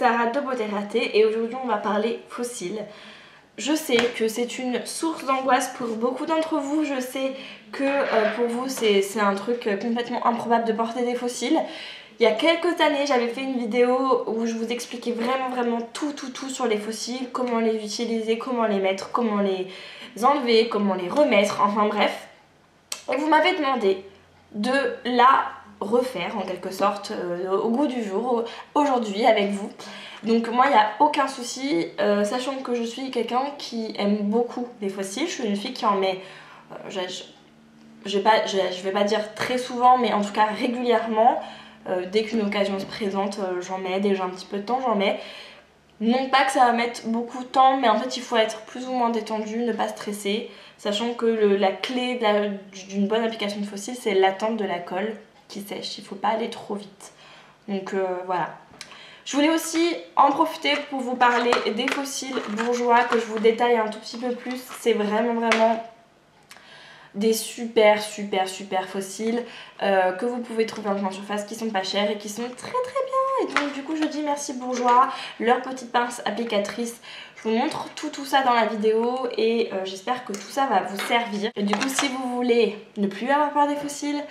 Sarah de Beauté Ratée et aujourd'hui on va parler fossiles. Je sais que c'est une source d'angoisse pour beaucoup d'entre vous, je sais que pour vous c'est un truc complètement improbable de porter des fossiles. Il y a quelques années j'avais fait une vidéo où je vous expliquais vraiment tout sur les fossiles, comment les utiliser, comment les mettre, comment les enlever, comment les remettre, enfin bref. Et vous m'avez demandé de la refaire en quelque sorte au goût du jour aujourd'hui avec vous. Donc moi il n'y a aucun souci, sachant que je suis quelqu'un qui aime beaucoup les fossiles. Je suis une fille qui en met, je vais pas dire très souvent, mais en tout cas régulièrement. Dès qu'une occasion se présente, j'en mets, dès que j'ai un petit peu de temps, j'en mets. Non pas que ça va mettre beaucoup de temps, mais en fait il faut être plus ou moins détendu, ne pas stresser, sachant que la clé d'une bonne application de fossiles, c'est l'attente de la colle qui sèche. Il ne faut pas aller trop vite. Donc voilà. Je voulais aussi en profiter pour vous parler des fossiles bourgeois, que je vous détaille un tout petit peu plus. C'est vraiment des super fossiles que vous pouvez trouver en grande surface, qui sont pas chers et qui sont très bien. Et donc du coup je dis merci Bourjois, leur petite pince applicatrice. Je vous montre tout ça dans la vidéo et j'espère que tout ça va vous servir. Et du coup si vous voulez ne plus avoir peur des fossiles,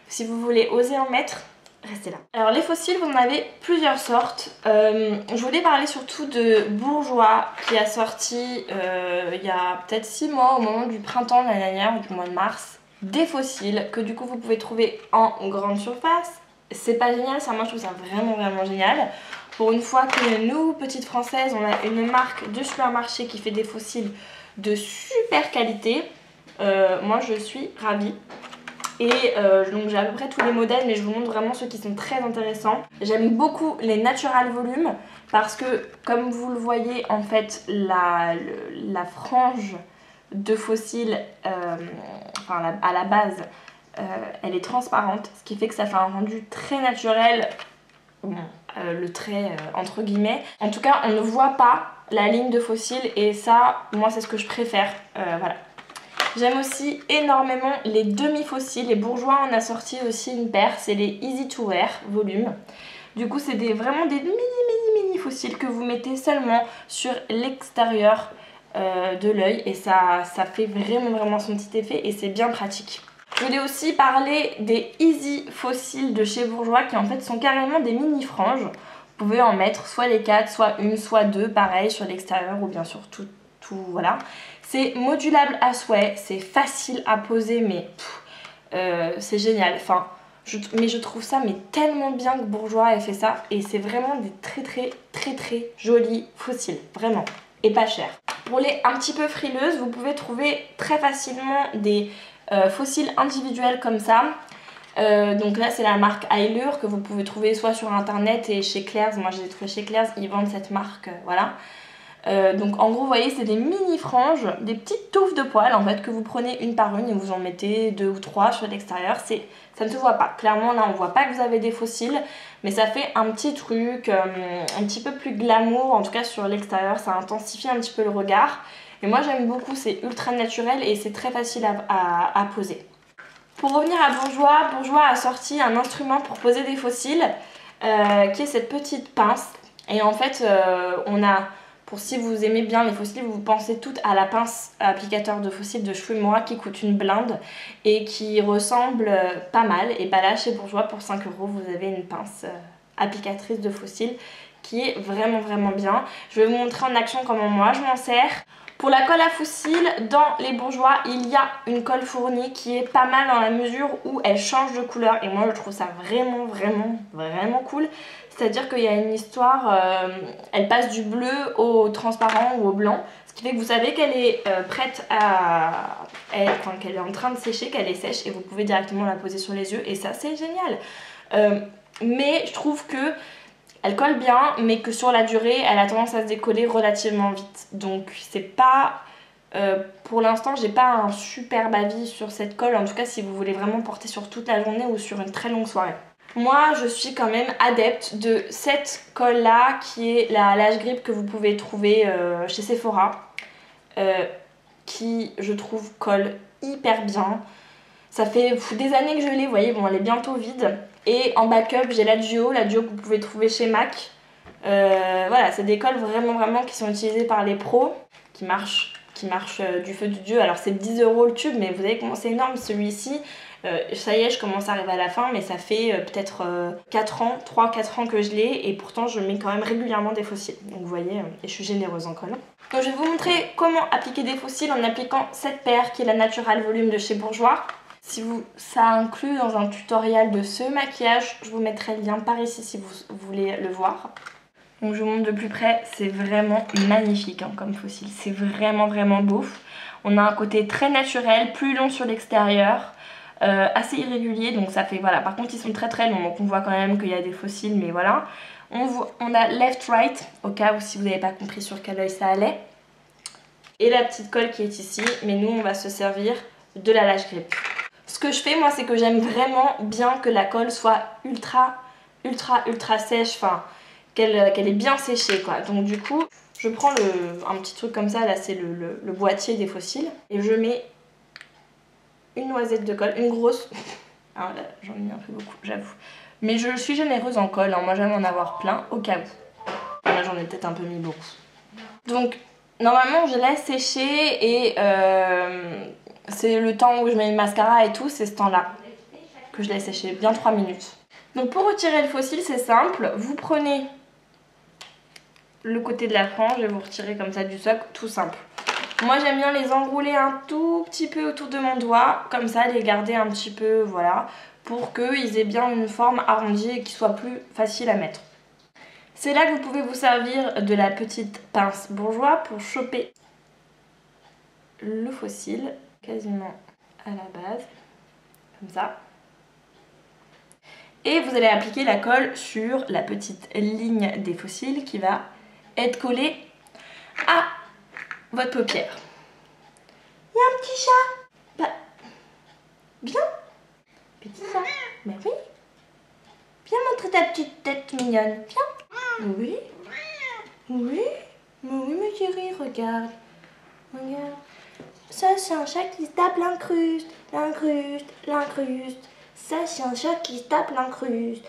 si vous voulez oser en mettre, restez là. Alors les fossiles, vous en avez plusieurs sortes. Je voulais parler surtout de Bourjois qui a sorti il y a peut-être 6 mois au moment du printemps de l'année dernière, du mois de mars, des fossiles que du coup vous pouvez trouver en grande surface. C'est pas génial, ça moi je trouve ça vraiment génial. Pour une fois que nous, petites françaises, on a une marque de supermarché qui fait des fossiles de super qualité, moi je suis ravie. Et donc j'ai à peu près tous les modèles, mais je vous montre vraiment ceux qui sont très intéressants. J'aime beaucoup les Natural Volume parce que comme vous le voyez en fait la frange de fossiles à la base elle est transparente, ce qui fait que ça fait un rendu très naturel, le trait entre guillemets. En tout cas on ne voit pas la ligne de fossiles et ça moi c'est ce que je préfère, voilà. J'aime aussi énormément les demi-fossiles. Les Bourjois en a sorti aussi une paire, c'est les Easy to Wear volume. Du coup c'est vraiment des mini fossiles que vous mettez seulement sur l'extérieur de l'œil et ça fait vraiment son petit effet et c'est bien pratique. Je voulais aussi parler des Easy fossiles de chez Bourjois qui en fait sont carrément des mini franges. Vous pouvez en mettre soit les 4, soit une, soit 2, pareil sur l'extérieur ou bien sûr tout voilà. C'est modulable à souhait, c'est facile à poser mais c'est génial. Enfin, mais je trouve ça mais tellement bien que Bourjois ait fait ça et c'est vraiment des très jolis fossiles, vraiment, et pas cher. Pour les un petit peu frileuses, vous pouvez trouver très facilement des fossiles individuels comme ça. Donc là c'est la marque Eylure que vous pouvez trouver soit sur internet et chez Claire's. Moi je l'ai trouvé chez Claire's, ils vendent cette marque, voilà. Donc en gros vous voyez c'est des mini franges, des petites touffes de poils en fait que vous prenez une par une et vous en mettez 2 ou 3 sur l'extérieur. Ça ne se voit pas, clairement là on voit pas que vous avez des fossiles, mais ça fait un petit truc un petit peu plus glamour, en tout cas sur l'extérieur, ça intensifie un petit peu le regard. Et moi j'aime beaucoup, c'est ultra naturel et c'est très facile à poser. Pour revenir à Bourjois, Bourjois a sorti un instrument pour poser des fossiles qui est cette petite pince. Et en fait on a... Pour si vous aimez bien les fossiles, vous pensez toutes à la pince applicateur de fossiles de Shui Moi qui coûte une blinde et qui ressemble pas mal. Et bah là chez Bourjois pour 5 € vous avez une pince applicatrice de fossiles qui est vraiment bien. Je vais vous montrer en action comment moi je m'en sers. Pour la colle à fossiles, dans les Bourjois, il y a une colle fournie qui est pas mal dans la mesure où elle change de couleur. Et moi je trouve ça vraiment cool. C'est-à-dire qu'il y a une histoire, elle passe du bleu au transparent ou au blanc. Ce qui fait que vous savez qu'elle est prête qu'elle est en train de sécher, qu'elle est sèche. Et vous pouvez directement la poser sur les yeux et ça c'est génial. Mais je trouve que elle colle bien, mais que sur la durée, elle a tendance à se décoller relativement vite. Donc c'est pas... pour l'instant, j'ai pas un superbe avis sur cette colle. En tout cas, si vous voulez vraiment porter sur toute la journée ou sur une très longue soirée. Moi, je suis quand même adepte de cette colle-là, qui est la Lash Grip que vous pouvez trouver chez Sephora. Qui, je trouve, colle hyper bien. Ça fait des années que je l'ai, vous voyez, bon, elle est bientôt vide. Et en backup, j'ai la Duo que vous pouvez trouver chez MAC. Voilà, c'est des colles vraiment qui sont utilisées par les pros, qui marchent du feu de Dieu. Alors c'est 10 € le tube, mais vous avez comment c'est énorme celui-ci. Ça y est, je commence à arriver à la fin, mais ça fait peut-être 3-4 ans que je l'ai, et pourtant je mets quand même régulièrement des fossiles. Donc vous voyez, et je suis généreuse en colle. Donc je vais vous montrer comment appliquer des fossiles en appliquant cette paire qui est la Natural Volume de chez Bourjois. Si ça inclut dans un tutoriel de ce maquillage, je vous mettrai le lien par ici si vous voulez le voir. Donc je vous montre de plus près, c'est vraiment magnifique hein, comme fossile, c'est vraiment beau. On a un côté très naturel, plus long sur l'extérieur, assez irrégulier, donc ça fait voilà. Par contre ils sont très longs, donc on voit quand même qu'il y a des fossiles, mais voilà. On a left right, au cas où si vous n'avez pas compris sur quel œil ça allait. Et la petite colle qui est ici, mais nous on va se servir de la Lash Grip. Ce que je fais moi, c'est que j'aime vraiment bien que la colle soit ultra sèche, enfin qu'elle est bien séchée quoi. Donc du coup, je prends un petit truc comme ça, là c'est le boîtier des fossiles, et je mets une noisette de colle, une grosse. Alors là, j'en ai mis un peu beaucoup, j'avoue. Mais je suis généreuse en colle, hein. Moi j'aime en avoir plein au cas où. Là j'en ai peut-être un peu mis beaucoup. Donc normalement je laisse sécher et c'est le temps où je mets le mascara et tout, c'est ce temps-là que je laisse sécher, bien 3 minutes. Donc pour retirer le fossile, c'est simple, vous prenez le côté de la frange et vous retirez comme ça du socle, tout simple. Moi j'aime bien les enrouler un tout petit peu autour de mon doigt, comme ça les garder un petit peu, voilà, pour qu'ils aient bien une forme arrondie et qu'ils soient plus faciles à mettre. C'est là que vous pouvez vous servir de la petite pince Bourjois pour choper le fossile quasiment à la base, comme ça. Et vous allez appliquer la colle sur la petite ligne des fossiles qui va être collée à votre paupière. Il y a un petit chat. Bah, viens. Petit chat. Bah oui. Viens montrer ta petite tête mignonne. Viens. Oui. Oui. Mais oui, ma chérie, regarde. Regarde. Ça, c'est un chat qui se tape l'incruste. Ça, c'est un chat qui se tape l'incruste.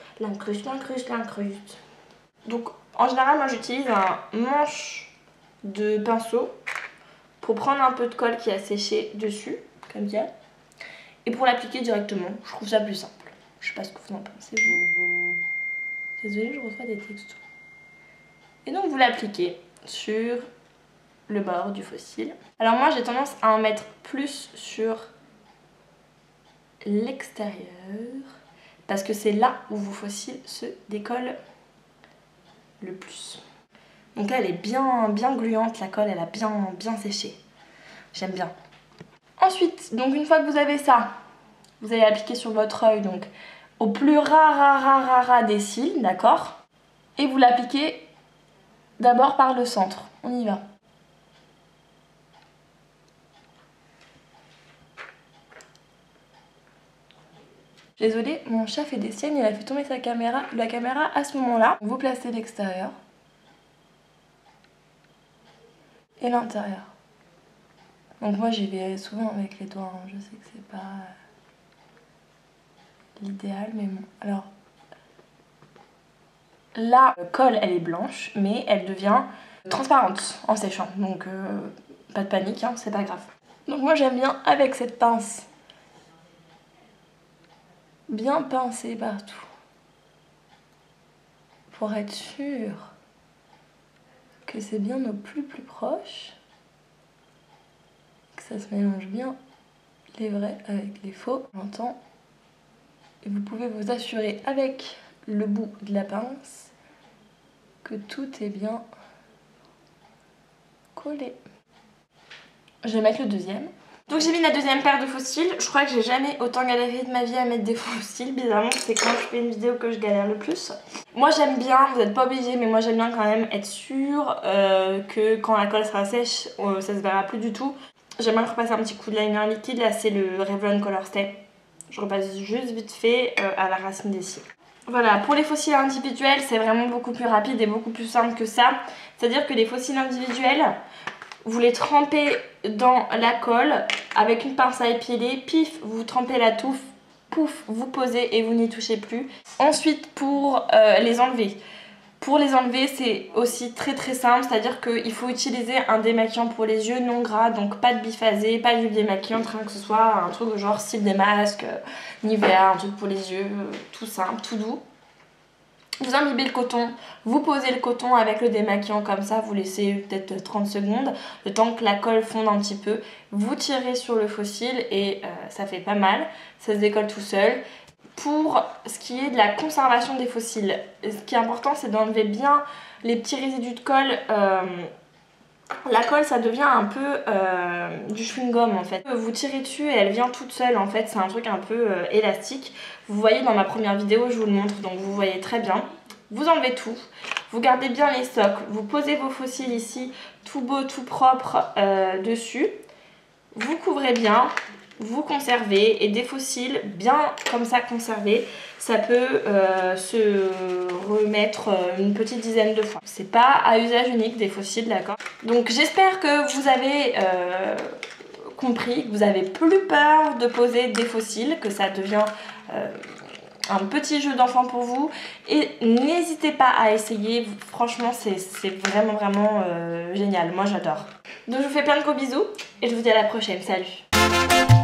Donc, en général, moi, j'utilise un manche de pinceau pour prendre un peu de colle qui a séché dessus, comme ça, et pour l'appliquer directement. Je trouve ça plus simple. Je sais pas ce que vous en pensez, vous. Désolée, je reçois des textos. Et donc, vous l'appliquez sur le bord du fossile. Alors moi, j'ai tendance à en mettre plus sur l'extérieur, parce que c'est là où vos fossiles se décollent le plus. Donc là, elle est bien gluante, la colle, elle a bien séché. J'aime bien. Ensuite, donc une fois que vous avez ça, vous allez appliquer sur votre œil, donc au plus ras des cils, d'accord? Et vous l'appliquez d'abord par le centre. On y va. Désolée, mon chat fait des siennes, il a fait tomber la caméra à ce moment-là. Vous placez l'extérieur et l'intérieur. Donc moi j'y vais souvent avec les doigts, hein. Je sais que c'est pas l'idéal, mais bon. Alors, la colle elle est blanche, mais elle devient transparente en séchant. Donc pas de panique, hein, c'est pas grave. Donc moi j'aime bien avec cette pince bien pincer partout pour être sûr que c'est bien au plus proche, que ça se mélange bien les vrais avec les faux. J'entends. Et vous pouvez vous assurer avec le bout de la pince que tout est bien collé. Je vais mettre le deuxième. Donc j'ai mis la deuxième paire de fossiles. Je crois que j'ai jamais autant galéré de ma vie à mettre des fossiles. Bizarrement, c'est quand je fais une vidéo que je galère le plus. Moi j'aime bien, vous n'êtes pas obligés, mais moi j'aime bien quand même être sûre que quand la colle sera sèche, ça se verra plus du tout. J'aime bien repasser un petit coup de liner liquide. Là c'est le Revlon Color Stay. Je repasse juste vite fait à la racine des cils. Voilà, pour les fossiles individuels, c'est vraiment beaucoup plus rapide et beaucoup plus simple que ça. C'est-à-dire que les fossiles individuels, vous les trempez dans la colle avec une pince à épiler, pif, vous trempez la touffe, pouf, vous posez et vous n'y touchez plus. Ensuite, pour les enlever, Pour les enlever, c'est aussi très simple, c'est-à-dire qu'il faut utiliser un démaquillant pour les yeux non gras, donc pas de biphasé, pas d'huile démaquillante, rien que ce soit un truc genre style des masques, Nivea, un truc pour les yeux, tout simple, tout doux. Vous imbibez le coton, vous posez le coton avec le démaquillant comme ça, vous laissez peut-être 30 secondes, le temps que la colle fonde un petit peu, vous tirez sur le faux cil et ça fait pas mal, ça se décolle tout seul. Pour ce qui est de la conservation des faux cils, ce qui est important c'est d'enlever bien les petits résidus de colle. La colle ça devient un peu du chewing-gum en fait. Vous tirez dessus et elle vient toute seule en fait, c'est un truc un peu élastique. Vous voyez dans ma première vidéo, je vous le montre, donc vous voyez très bien. Vous enlevez tout, vous gardez bien les socles, vous posez vos faux cils ici, tout beau, tout propre dessus. Vous couvrez bien, vous conservez et des faux cils bien comme ça conservés, ça peut se remettre une petite dizaine de fois. C'est pas à usage unique des faux cils, d'accord? Donc j'espère que vous avez compris, que vous avez plus peur de poser des faux cils, que ça devient un petit jeu d'enfant pour vous et n'hésitez pas à essayer, franchement c'est vraiment génial, moi j'adore. Donc je vous fais plein de gros bisous et je vous dis à la prochaine, salut!